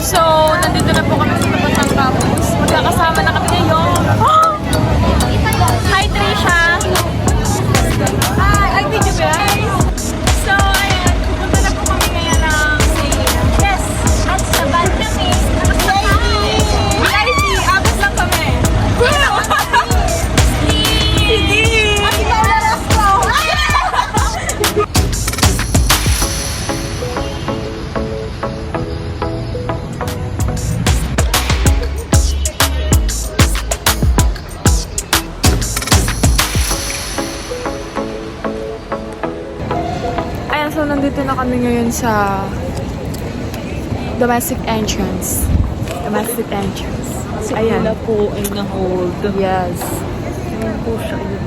So, nandito na po kami sa tapat ng campus. Magkakasama na kami ngayon. Hi, Trisha! Hi! Ay, video guys! So, ayan. Pupunta na po kami ngayon ng yes! At sa band kami. VIP! Abos lang kami. Hindi! At ikaw na last ko! Ayan, so nandito na kami ngayon sa domestic entrance. Domestic entrance. Ayan. Wala po ay na-hold. Yes. Ayan po siya yun.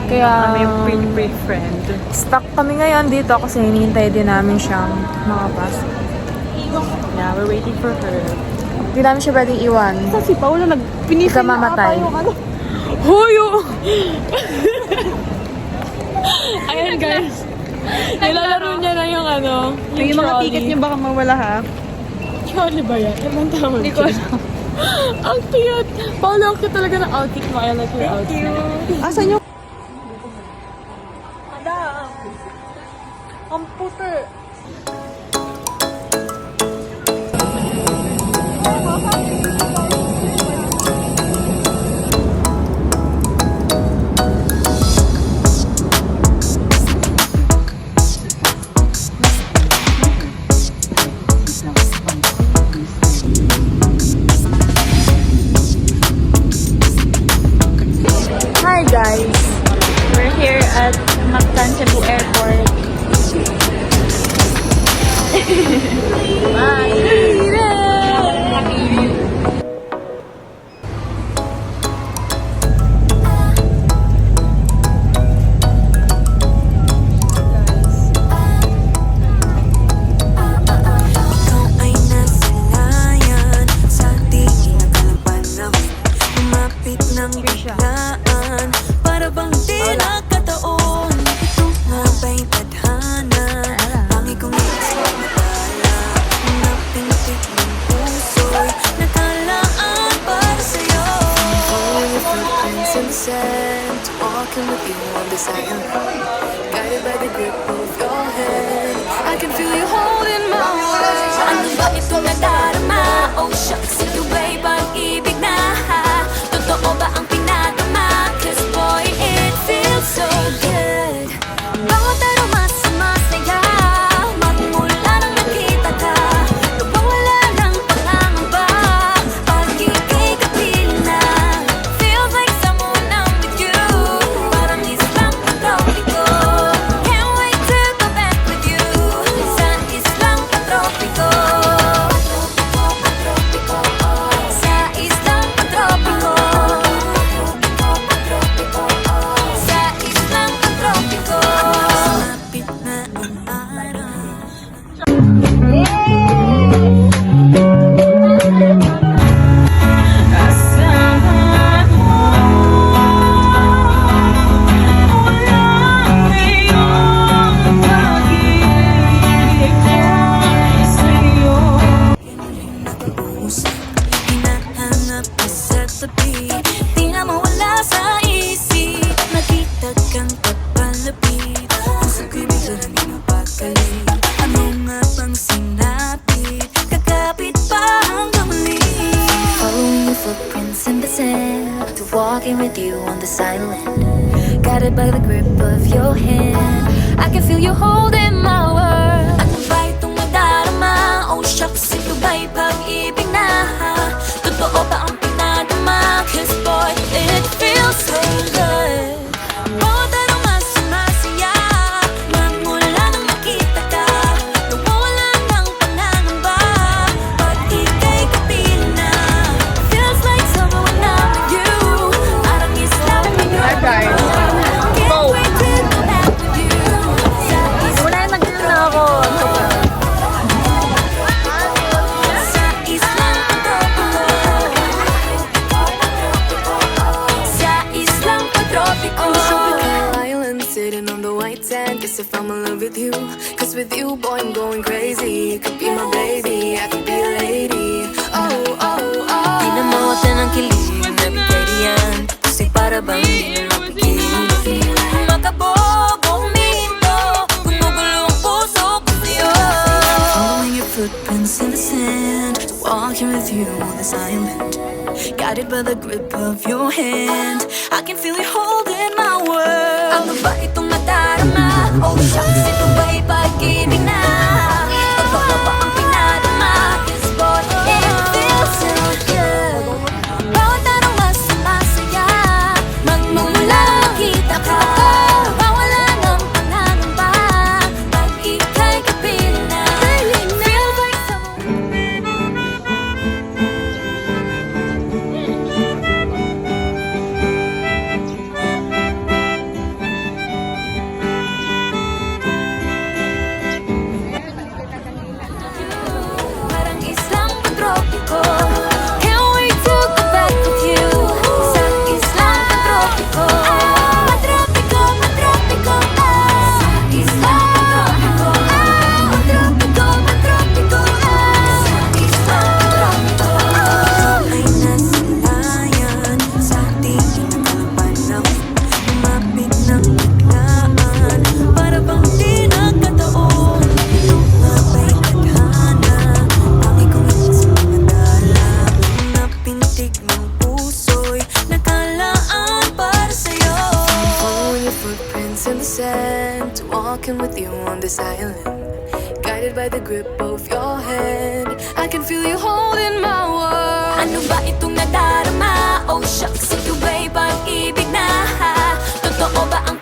Kaya Kami pre-friend. stuck kami ngayon dito kasi hinihintay din namin siyang makapasok. Yeah, we're waiting for her. Hindi namin siya pwedeng iwan. Si Paula Hindi ka mamatay. Huyo! Ayan guys. Nilalaro niya na yung yung mga ticket niya baka mawala ha. Trolley ba yan? Ibang tawag. Hindi ko alam. Ang cute! Paolo, ang cute talaga ng outfit mo. I like your outfit. Asan yung... Madam! Ang puti! Hi guys! We're here at Mactan, Cebu Airport. Ikaw ay nasalayan sa tingin ng kalaban. Lumapit ng biglaan para bang di nakataon. Ito nga ba'y tadhana? Pangit kong isinatala. Napintik ng puso'y nakalaan para sa'yo. Following your footprints in the sand, walking with you on the silent. Guided by the grip of your hand, I can feel you holding my hand. Ano ba itong nadarama? Oh shucks, ito ba'y pag-ibig na? Totoo ba ang pinadama? Cause boy, it feels so good. Bawat aroma sumasaya, magmula nang nakita ka. Nawawala ng pangangamba, pag ika'y kapiling na. Feels like someone I'm with you, parang islang patropiko. Can't wait to go back with you, sa islang patropiko. Sa islang patropiko. Sa islang patropiko. Malapit na ang araw. Hinahanap ka sa tabi, di na mawala sa isip. Nakita kang papalapit, puso ko'y bigla nang mapagalit. Ano nga bang sinapit, kakapit pa hanggang muli. Following your footprints in the sand, to walking with you on the silent. Guided by the grip of your hand, I can feel you holding my world. Ano ba itong nadarama? Oh shucks, ito ba'y pag-ibig na? Totoo ba ang pinadama? Cause boy, it feels so good. Bawat aroma sumasaya, magmula nang nakita ka. Nawawala ng pangangamba, pag ika'y kapiling na. Feels like someone I'm with you, parang islang Hi guys! Can't wait to go back with you. Sa islang Wala nag-vlog. white sand. Guess if I'm in love with you, cause with you, boy, I'm going crazy. You could be my baby, I could be a lady. Oh, oh, oh. Di na mawala ng kilig, nabigay riyan. Kasi para bang di na napigil. Makabog o huminto, gumugulo ang puso ko sa'yo. Following your footprints in the sand, walking with you on this island, guided by the grip of your hand. I can feel you holding my world. Ano ba itong nadarama? Oh shucks, ito ba'y pag-ibig na? Totoo ba ang pinadama? 'Cause boy, it feels so good. Bawat araw mas masaya, magmumula makita ka. Mawala ng pangangamba, pag ika'y kapiling na. Feels like someone. Parang islang tropiko. Can't wait to go back with you. Sa islang tropiko. Patropiko, patropiko. Sa islang tropiko. Patropiko, patropiko. Sa islang tropiko. Ay nasilayan sa tingin ng panahon. Lumapit ng biglaan. Para bang di nagkataon. Mabay tadhana, pangit kong sa mga dala. Napintig ng puso'y nakalaan para sa'yo. Following your footprints in the sand, walking with you on this island, guided by the grip of your hand. I can feel you holding my world. Ano ba itong nadarama? Oh shucks, ito ba'y pag-ibig na? Totoo ba ang